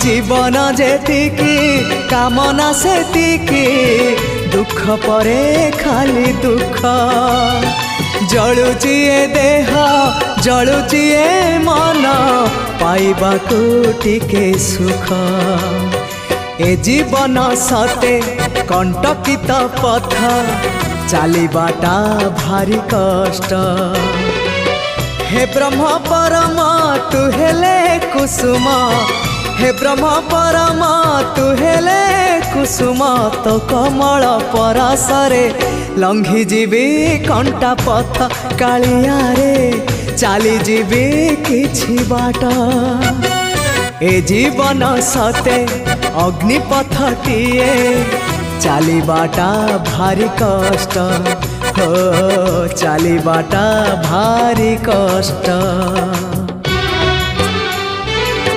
जीवन जेतिकी कामना सेतिकी दुख परे खाली दुख जलुची ए देह जलुची ए मन पाइबाकू टिके सुख ए जीवन सते कंटकित पथ चलिबाटा भारी कष्ट हे ब्रह्म परम तु हेले कुसुम हे ब्रह्म परम तु हेले कुसुम तो कमल परसरे लंघी जीवी कंटा पथ कालिया रे चली जीवी किछि बाट ए जीवन सते अग्निपथटिए चलिबाटा भारी कष्ट हो चलिबाटा भारी कष्ट।